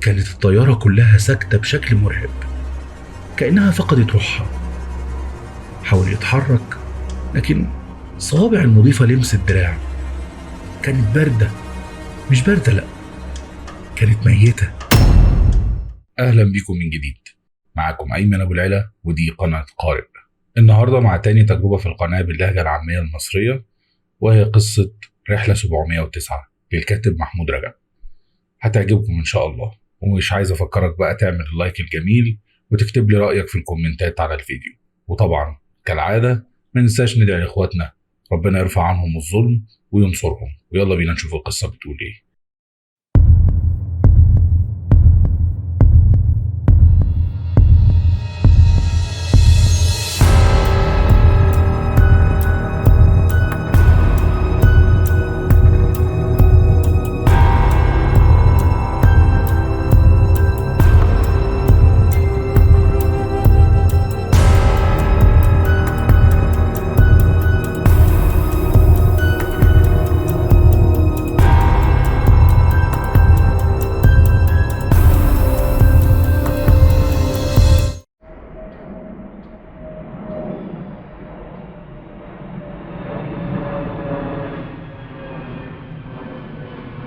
كانت الطيارة كلها ساكتة بشكل مرعب، كأنها فقدت روحها. حاول يتحرك، لكن صوابع المضيفة لمست دراعه. كانت باردة، مش باردة لأ، كانت ميتة. أهلا بكم من جديد، معكم أيمن أبو العلا، ودي قناة قارئ. النهاردة مع تاني تجربة في القناة باللهجة العامية المصرية، وهي قصة رحلة 709 للكاتب محمود رجب. هتعجبكم إن شاء الله، ومش عايز أفكرك بقى تعمل اللايك الجميل وتكتب لي رأيك في الكومنتات على الفيديو. وطبعا كالعادة ما ننساش ندعي لإخواتنا ربنا يرفع عنهم الظلم وينصرهم. ويلا بينا نشوف القصة بتقول إيه.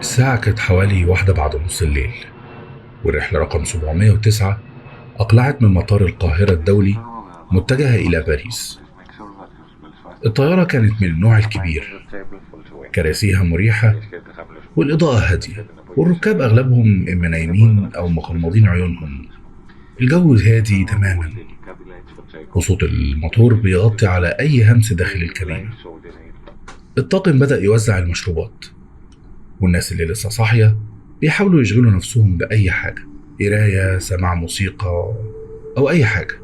الساعة كانت حوالي 1 بعد نص الليل، والرحلة رقم 709 أقلعت من مطار القاهرة الدولي متجهة إلى باريس. الطيارة كانت من النوع الكبير، كراسيها مريحة والإضاءة هادية، والركاب أغلبهم إما نايمين أو مغمضين عيونهم. الجو هادي تماما، وصوت الموتور بيغطي على أي همس داخل الكابينة. الطاقم بدأ يوزع المشروبات، والناس اللي لسه صاحية بيحاولوا يشغلوا نفسهم بأي حاجة، قراية، سماع موسيقى، أو أي حاجة.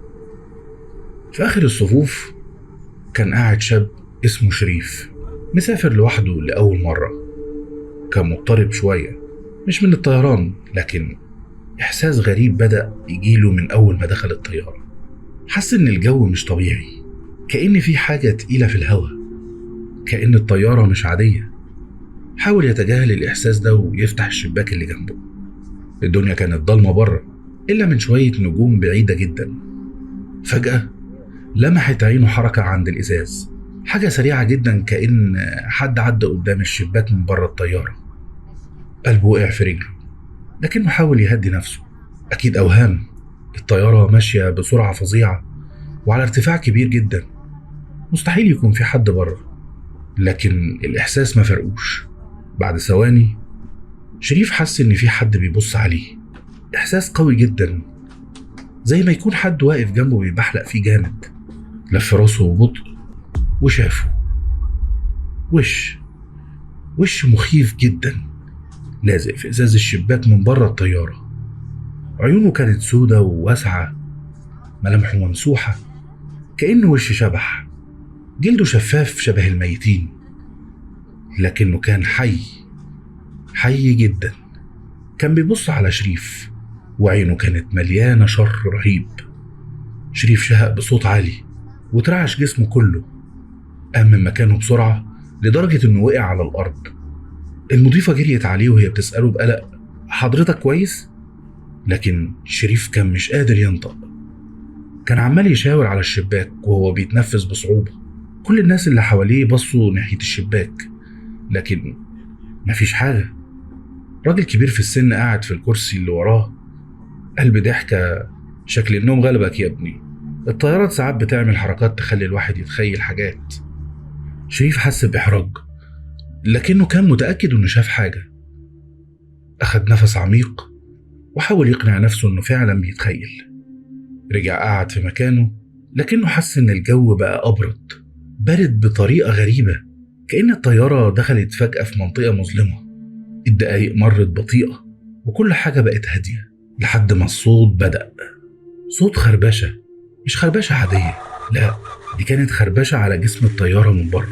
في آخر الصفوف كان قاعد شاب اسمه شريف، مسافر لوحده لأول مرة. كان مضطرب شوية، مش من الطيران، لكن إحساس غريب بدأ يجيله من أول ما دخل الطيارة. حس إن الجو مش طبيعي، كأن في حاجة تقيلة في الهواء، كأن الطيارة مش عادية. حاول يتجاهل الإحساس ده ويفتح الشباك اللي جنبه. الدنيا كانت ضلمة بره، إلا من شوية نجوم بعيدة جدا. فجأة لمحت عينه حركة عند الإزاز، حاجة سريعة جدا، كأن حد عدى قدام الشباك من بره الطيارة. قلبه وقع في رجله، لكنه حاول يهدي نفسه. أكيد أوهام، الطيارة ماشية بسرعة فظيعة وعلى ارتفاع كبير جدا، مستحيل يكون في حد بره. لكن الإحساس ما فرقوش. بعد ثواني شريف حس إن في حد بيبص عليه، إحساس قوي جدا، زي ما يكون حد واقف جنبه بيبحلق فيه جامد. لف راسه ببطء وشافه وش مخيف جدا، لازق في إزاز الشباك من بره الطيارة. عيونه كانت سودة وواسعة، ملامحه ممسوحة كأنه وش شبح، جلده شفاف شبه الميتين، لكنه كان حي جدا. كان بيبص على شريف، وعينه كانت مليانة شر رهيب. شريف شهق بصوت عالي وترعش جسمه كله، قام من مكانه بسرعة لدرجة انه وقع على الأرض. المضيفة جريت عليه وهي بتسأله بقلق: حضرتك كويس؟ لكن شريف كان مش قادر ينطق، كان عمال يشاور على الشباك وهو بيتنفس بصعوبة. كل الناس اللي حواليه بصوا ناحية الشباك، لكن مفيش حاجة. راجل كبير في السن قاعد في الكرسي اللي وراه، قلب ضحكة: شكل النوم غلبك يا ابني، الطيارات ساعات بتعمل حركات تخلي الواحد يتخيل حاجات. شريف حس بإحراج، لكنه كان متأكد انه شاف حاجة. أخد نفس عميق وحاول يقنع نفسه انه فعلا بيتخيل. رجع قعد في مكانه، لكنه حس ان الجو بقى بارد بطريقة غريبة، كأن الطيارة دخلت فجأة في منطقة مظلمة. الدقايق مرت بطيئة وكل حاجة بقت هادية، لحد ما الصوت بدأ. صوت خربشة، مش خربشة عادية، لا، دي كانت خربشة على جسم الطيارة من بره.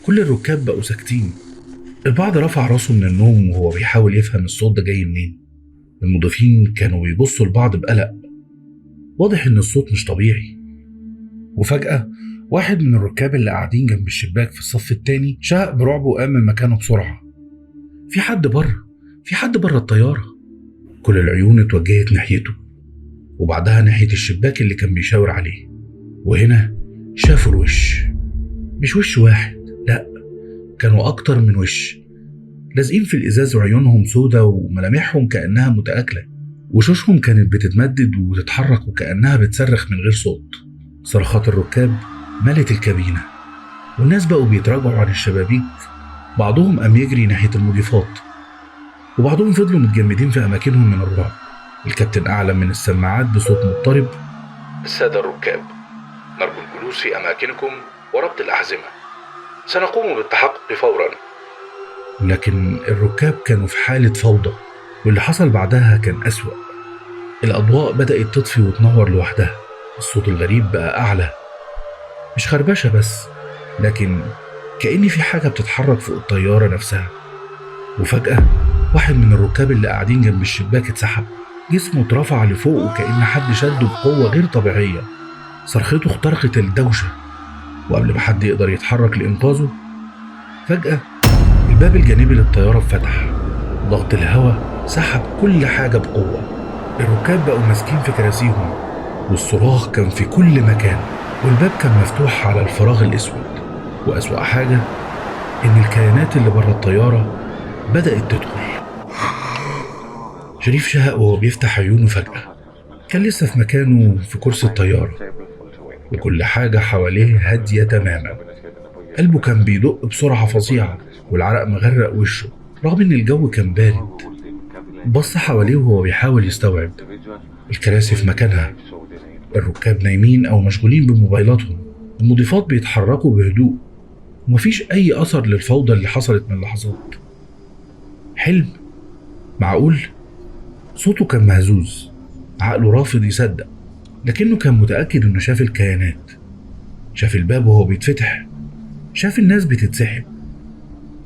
كل الركاب بقوا ساكتين، البعض رفع راسه من النوم وهو بيحاول يفهم الصوت ده جاي منين. المضيفين كانوا بيبصوا لبعض بقلق، واضح ان الصوت مش طبيعي. وفجأة واحد من الركاب اللي قاعدين جنب الشباك في الصف التاني شهق برعب وقام من مكانه بسرعة. في حد بره الطيارة. كل العيون اتوجهت ناحيته، وبعدها ناحية الشباك اللي كان بيشاور عليه. وهنا شافوا الوش، مش وش واحد، لأ، كانوا أكتر من وش، لازقين في الإزاز وعيونهم سودة وملامحهم كأنها متآكلة، وشوشهم كانت بتتمدد وتتحرك وكأنها بتصرخ من غير صوت. صرخات الركاب ملت الكابينة، والناس بقوا بيتراجعوا عن الشبابيك، بعضهم قام يجري ناحية المضيفات، وبعضهم فضلوا متجمدين في أماكنهم من الرعب. الكابتن أعلن من السماعات بصوت مضطرب: السادة الركاب، نرجو الجلوس في أماكنكم وربط الأحزمة، سنقوم بالتحقق فورا. لكن الركاب كانوا في حالة فوضى، واللي حصل بعدها كان أسوأ. الأضواء بدأت تطفي وتنور لوحدها، الصوت الغريب بقى أعلى، مش خربشة بس، لكن كأن في حاجة بتتحرك فوق الطيارة نفسها. وفجأة واحد من الركاب اللي قاعدين جنب الشباك اتسحب، جسمه اترفع لفوق وكأن حد شده بقوة غير طبيعية. صرخته اخترقت الدوشة، وقبل ما حد يقدر يتحرك لإنقاذه، فجأة الباب الجانبي للطيارة اتفتح، ضغط الهواء سحب كل حاجة بقوة. الركاب بقوا ماسكين في كراسيهم، والصراخ كان في كل مكان، والباب كان مفتوح على الفراغ الأسود. وأسوأ حاجة إن الكائنات اللي بره الطيارة بدأت تدخل. شريف شهق وهو بيفتح عيونه فجأة، كان لسه في مكانه في كرسي الطيارة، وكل حاجة حواليه هادية تماما. قلبه كان بيدق بسرعة فظيعة، والعرق مغرق وشه رغم إن الجو كان بارد. بص حواليه وهو بيحاول يستوعب. الكراسي في مكانها، الركاب نايمين أو مشغولين بموبايلاتهم، المضيفات بيتحركوا بهدوء، ومفيش أي أثر للفوضى اللي حصلت من لحظات. حلم؟ معقول؟ صوته كان مهزوز، عقله رافض يصدق، لكنه كان متأكد إنه شاف الكيانات، شاف الباب وهو بيتفتح، شاف الناس بتتسحب.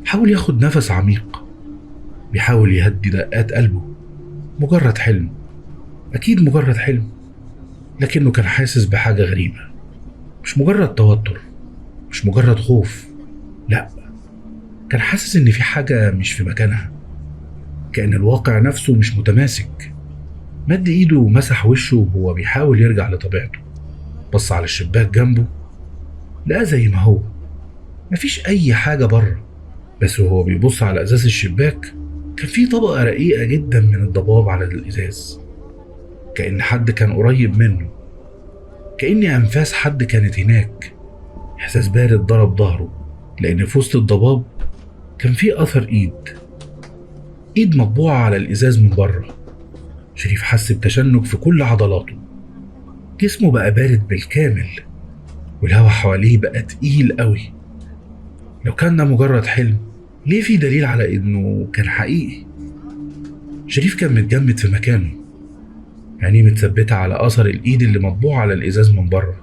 حاول ياخد نفس عميق، بيحاول يهدي دقات قلبه. مجرد حلم، أكيد مجرد حلم، لكنه كان حاسس بحاجة غريبة. مش مجرد توتر، مش مجرد خوف، لأ، كان حاسس إن في حاجة مش في مكانها، كأن الواقع نفسه مش متماسك. مد إيده ومسح وشه وهو بيحاول يرجع لطبيعته. بص على الشباك جنبه، لقى زي ما هو، مفيش أي حاجة بره، بس وهو بيبص على أزاز الشباك كان في طبقة رقيقة جدا من الضباب على الإزاز، كأن حد كان قريب منه، كأن أنفاس حد كانت هناك. إحساس بارد ضرب ظهره، لأن في وسط الضباب كان في أثر إيد مطبوعة على الإزاز من بره. شريف حس بتشنج في كل عضلاته، جسمه بقى بارد بالكامل، والهواء حواليه بقى تقيل قوي. لو كان ده مجرد حلم، ليه في دليل على إنه كان حقيقي؟ شريف كان متجمد في مكانه، عينيه متثبتة على أثر الإيد اللي مطبوع على الإزاز من بره.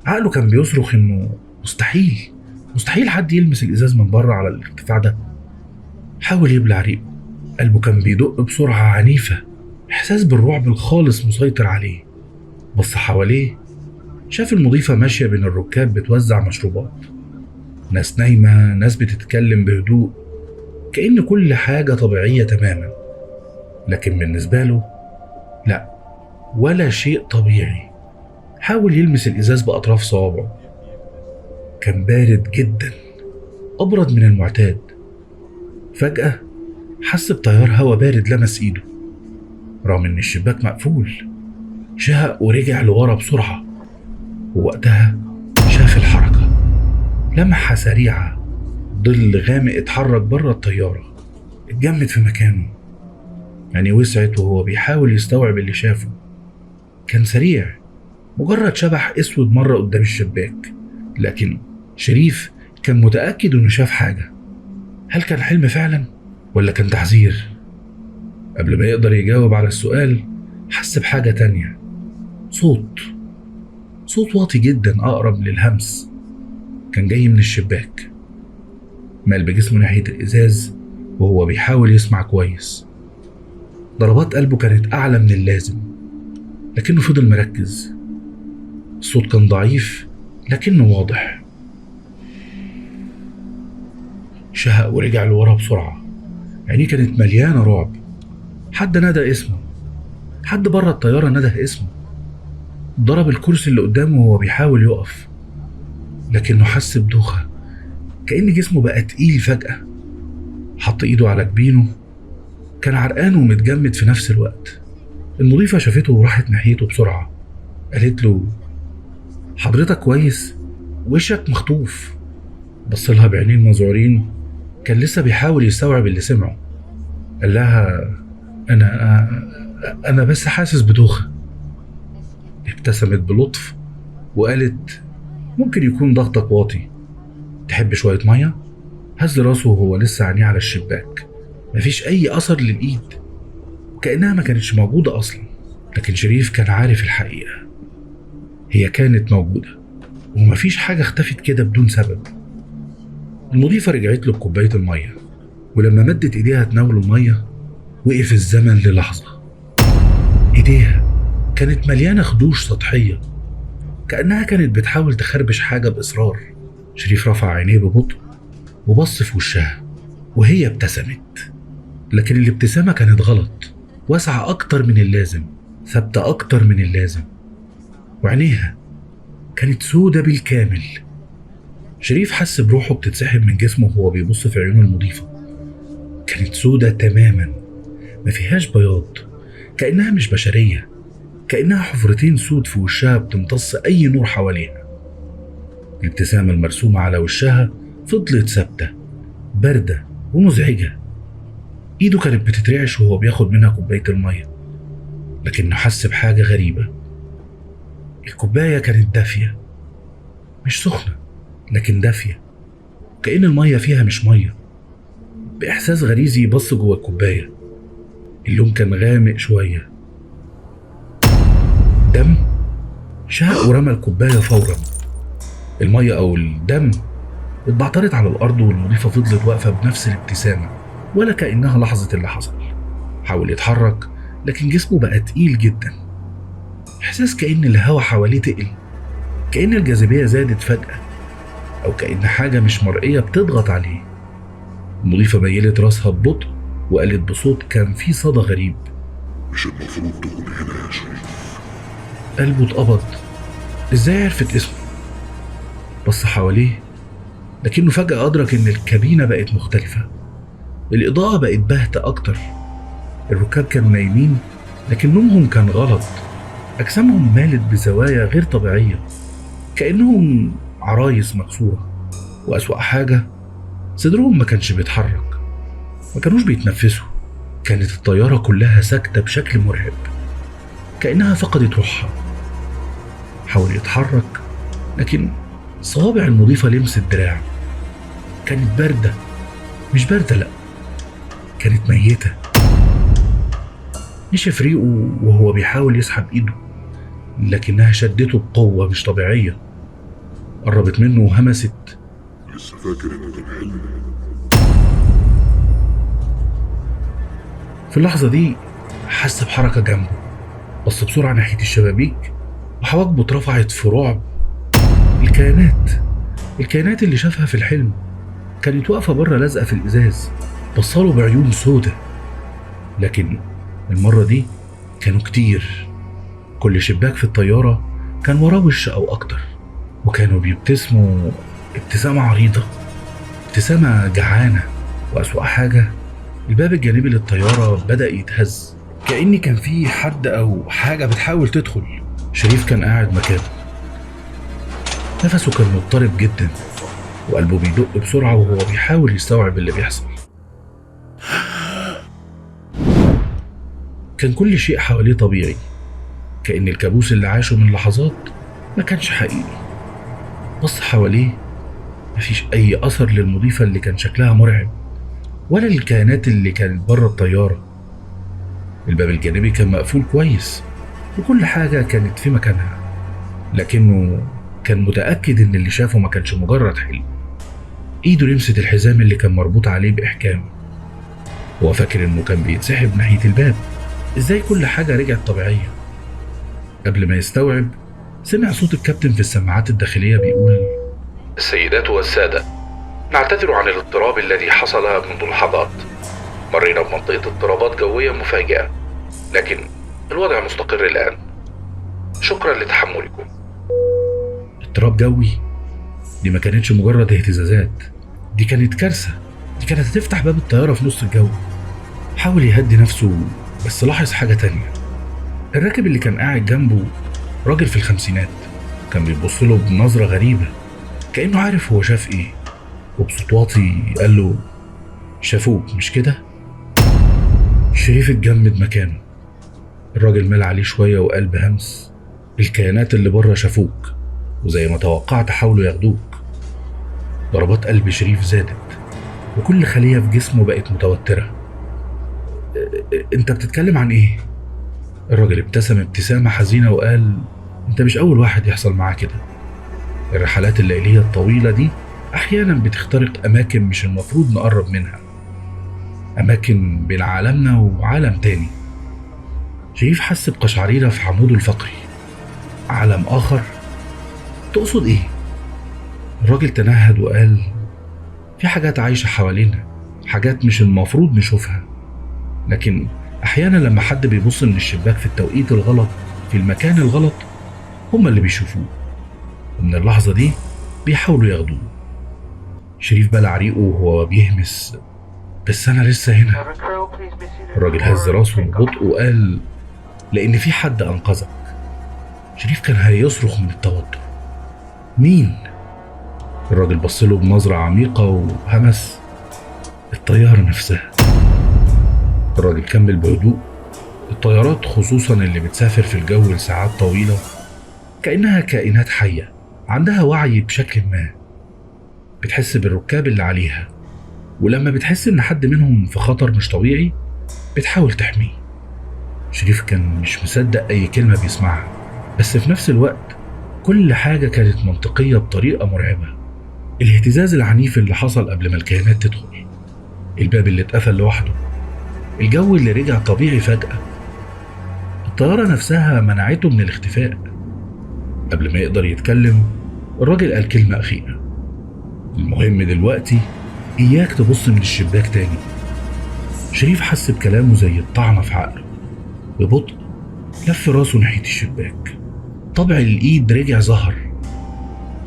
عقله كان بيصرخ إنه مستحيل حد يلمس الإزاز من بره على الارتفاع ده. حاول يبلع ريقه، قلبه كان بيدق بسرعة عنيفة، إحساس بالرعب الخالص مسيطر عليه. بص حواليه، شاف المضيفة ماشية بين الركاب بتوزع مشروبات، ناس نايمة، ناس بتتكلم بهدوء، كأن كل حاجة طبيعية تماما. لكن بالنسبة له لا، ولا شيء طبيعي. حاول يلمس الإزاز بأطراف صوابعه، كان بارد جدا، أبرد من المعتاد. فجأة حس بتيار هوا بارد لمس إيده، رغم إن الشباك مقفول. شهق ورجع لورا بسرعة، ووقتها شاف الحركة، لمحة سريعة، ظل غامق اتحرك بره الطيارة، اتجمد في مكانه. يعني وسعت وهو بيحاول يستوعب اللي شافه. كان سريع، مجرد شبح اسود مرة قدام الشباك، لكن شريف كان متأكد انه شاف حاجة. هل كان حلم فعلا ولا كان تحذير؟ قبل ما يقدر يجاوب على السؤال، حس بحاجة تانية، صوت واطي جدا أقرب للهمس، كان جاي من الشباك. مال بجسمه ناحية الإزاز وهو بيحاول يسمع كويس. ضربات قلبه كانت أعلى من اللازم، لكنه فضل مركز. الصوت كان ضعيف لكنه واضح. شهق ورجع لورا بسرعة، عينيه كانت مليانة رعب. حد نادى اسمه، حد بره الطيارة نده اسمه، ضرب الكرسي اللي قدامه وهو بيحاول يقف، لكنه حس بدوخة، كأن جسمه بقى تقيل فجأة. حط ايده على جبينه، كان عرقان ومتجمد في نفس الوقت. المضيفة شافته وراحت ناحيته بسرعة، قالت له: حضرتك كويس؟ وشك مخطوف. بصلها بعينين مذعورين، كان لسه بيحاول يستوعب اللي سمعه. قال لها: أنا بس حاسس بدوخة. ابتسمت بلطف وقالت: ممكن يكون ضغطك واطي، تحب شوية مية؟ هز راسه وهو لسه عينيه على الشباك، مفيش أي أثر للإيد، كأنها ما كانتش موجودة أصلا. لكن شريف كان عارف الحقيقة، هي كانت موجودة، ومفيش حاجة اختفت كده بدون سبب. المضيفة رجعت له بكوباية المية، ولما مدت ايديها تناول المية وقف الزمن للحظة. ايديها كانت مليانة خدوش سطحية، كأنها كانت بتحاول تخربش حاجة بإصرار. شريف رفع عينيه ببطء وبص في وشها، وهي ابتسمت، لكن الابتسامة كانت غلط، واسعة أكتر من اللازم، ثابتة أكتر من اللازم، وعينيها كانت سودة بالكامل. شريف حس بروحه بتتسحب من جسمه وهو بيبص في عيون المضيفة. كانت سودة تماما، ما فيهاش بياض، كأنها مش بشرية، كأنها حفرتين سود في وشها بتمتص أي نور حواليها. الابتسامة المرسومة على وشها فضلت ثابتة، باردة ومزعجة. إيده كانت بتترعش وهو بياخد منها كوباية المية، لكنه حس بحاجة غريبة. الكوباية كانت دافية، مش سخنة لكن دافية، كأن المية فيها مش مية. بإحساس غريزي بص جوه الكوباية، اللون كان غامق شوية. دم شهق ورمى الكوباية فورا. المية أو الدم اتبعترت على الأرض، والمضيفة فضلت واقفة بنفس الابتسامة ولا كأنها لاحظت اللي حصل. حاول يتحرك لكن جسمه بقى تقيل جدا. إحساس كأن الهوا حواليه تقل، كأن الجاذبية زادت فجأة، أو كأن حاجة مش مرئية بتضغط عليه. المضيفة ميلت راسها ببطء وقالت بصوت كان فيه صدى غريب: مش المفروض تكون هنا يا شريف. قلبه اتقبض، ازاي عرفت اسمه؟ بص حواليه، لكنه فجأة أدرك إن الكابينة بقت مختلفة. الإضاءة بقت باهتة أكتر، الركاب كانوا نايمين لكن نومهم كان غلط، أجسامهم مالت بزوايا غير طبيعية، كأنهم عرايس مكسورة. وأسوأ حاجة، صدرهم ما كانش بيتحرك، ما كانوش بيتنفسوا. كانت الطيارة كلها ساكتة بشكل مرعب، كأنها فقدت روحها. حاول يتحرك لكن صوابع المضيفة لمست دراعه، كانت باردة، مش باردة لأ، كانت ميتة. نشف ريقه وهو بيحاول يسحب ايده، لكنها شدته بقوة مش طبيعية. قربت منه وهمست: لسه فاكر انه كان حلم؟ في اللحظة دي حس بحركة جنبه، بص بسرعة ناحية الشبابيك وحواجبه اترفعت في رعب. الكائنات اللي شافها في الحلم كانت واقفة بره لازقة في الإزاز، بصاله بعيون سودة، لكن المرة دي كانوا كتير. كل شباك في الطيارة كان وراه وش أو أكتر، وكانوا بيبتسموا ابتسامة عريضة، ابتسامة جعانة. وأسوأ حاجة، الباب الجانبي للطيارة بدأ يتهز، كأن كان فيه حد أو حاجة بتحاول تدخل. شريف كان قاعد مكانه، نفسه كان مضطرب جدا وقلبه بيدق بسرعة وهو بيحاول يستوعب اللي بيحصل. كان كل شيء حواليه طبيعي، كأن الكابوس اللي عاشه من لحظات ما كانش حقيقي. بص حواليه، مفيش أي أثر للمضيفة اللي كان شكلها مرعب، ولا للكائنات اللي كانت بره الطيارة. الباب الجانبي كان مقفول كويس وكل حاجة كانت في مكانها، لكنه كان متأكد إن اللي شافه ما كانش مجرد حلم. إيده لمست الحزام اللي كان مربوط عليه بإحكام. هو فاكر إنه كان بيتسحب ناحية الباب. إزاي كل حاجة رجعت طبيعية؟ قبل ما يستوعب سمع صوت الكابتن في السماعات الداخلية بيقول: السيدات والسادة، نعتذر عن الاضطراب الذي حصل منذ لحظات. مرينا بمنطقة اضطرابات جوية مفاجئة، لكن الوضع مستقر الآن، شكرا لتحملكم. اضطراب جوي؟ دي ما كانتش مجرد اهتزازات، دي كانت كارثة. دي كانت هتفتح باب الطيارة في نص الجو. حاول يهدي نفسه، بس لاحظ حاجة تانية. الراكب اللي كان قاعد جنبه راجل في الخمسينات، كان بيبص له بنظرة غريبة، كأنه عارف هو شاف ايه، وبصوت واطي قال له: شافوك مش كده؟ شريف اتجمد مكانه. الراجل مال عليه شوية وقال بهمس: الكيانات اللي بره شافوك، وزي ما توقعت حاولوا ياخدوك. ضربات قلب شريف زادت، وكل خلية في جسمه بقت متوترة. انت بتتكلم عن ايه؟ الراجل ابتسم ابتسامة حزينة وقال: انت مش اول واحد يحصل معاه كده. الرحلات الليلية الطويلة دي احيانا بتخترق اماكن مش المفروض نقرب منها، اماكن بين عالمنا وعالم تاني. شريف حس بقشعريرة في عموده الفقري. عالم اخر؟ تقصد ايه؟ الراجل تنهد وقال: في حاجات عايشة حوالينا، حاجات مش المفروض نشوفها، لكن احيانا لما حد بيبص من الشباك في التوقيت الغلط في المكان الغلط، هما اللي بيشوفوه، ومن اللحظة دي بيحاولوا ياخدوه. شريف بلع ريقه وهو بيهمس: بس انا لسه هنا. الراجل هز راسه ببطء وقال: لان في حد انقذك. شريف كان هيصرخ من التوتر. مين؟ الراجل بصله بنظرة عميقة وهمس: الطيارة نفسها. الراجل كمل بهدوء: الطيارات خصوصا اللي بتسافر في الجو لساعات طويلة كأنها كائنات حية عندها وعي بشكل ما، بتحس بالركاب اللي عليها، ولما بتحس ان حد منهم في خطر مش طبيعي بتحاول تحميه. شريف كان مش مصدق اي كلمة بيسمعها، بس في نفس الوقت كل حاجة كانت منطقية بطريقة مرعبة. الاهتزاز العنيف اللي حصل قبل ما الكائنات تدخل، الباب اللي اتقفل لوحده، الجو اللي رجع طبيعي فجأة، الطيارة نفسها منعته من الاختفاء. قبل ما يقدر يتكلم الراجل قال كلمة أخيرة: المهم دلوقتي إياك تبص من الشباك تاني. شريف حس بكلامه زي الطعنة في عقله. ببطء لف راسه ناحية الشباك. طبع الإيد رجع ظهر،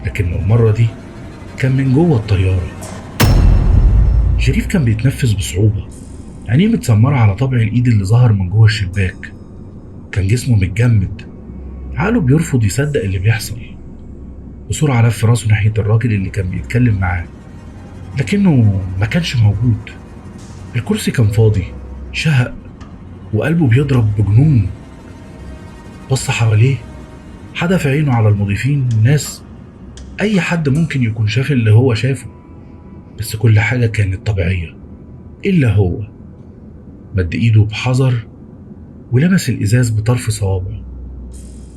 لكنه المرة دي كان من جوه الطيارة. شريف كان بيتنفس بصعوبة، عينيه متسمرة على طبع الإيد اللي ظهر من جوه الشباك. كان جسمه متجمد، عقله بيرفض يصدق اللي بيحصل. بسرعة لف راسه ناحية الراجل اللي كان بيتكلم معاه، لكنه ما كانش موجود. الكرسي كان فاضي، شهق وقلبه بيضرب بجنون. بص حواليه، حدف عينه على المضيفين، الناس، أي حد ممكن يكون شاف اللي هو شافه، بس كل حاجة كانت طبيعية إلا هو. مد إيده بحذر ولمس الإزاز بطرف صوابعه.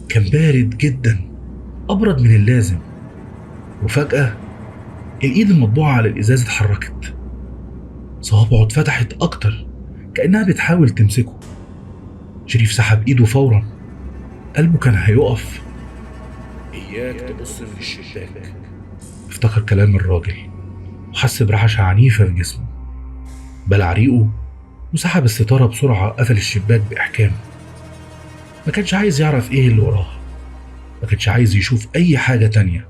كان بارد جدا، أبرد من اللازم. وفجأة الإيد المطبوعة على الإزاز اتحركت، صوابعه اتفتحت أكتر كأنها بتحاول تمسكه. شريف سحب إيده فورا، قلبه كان هيقف. إياك تبص من الشباك، افتكر كلام الراجل وحس برعشة عنيفة في جسمه. بلع ريقه وسحب الستارة بسرعة، قفل الشباك بإحكام. ما كانش عايز يعرف إيه اللي وراها، ما كانش عايز يشوف أي حاجة تانية.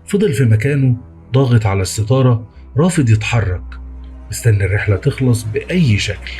فضل في مكانه ضاغط على الستارة، رافض يتحرك، مستني الرحلة تخلص بأي شكل.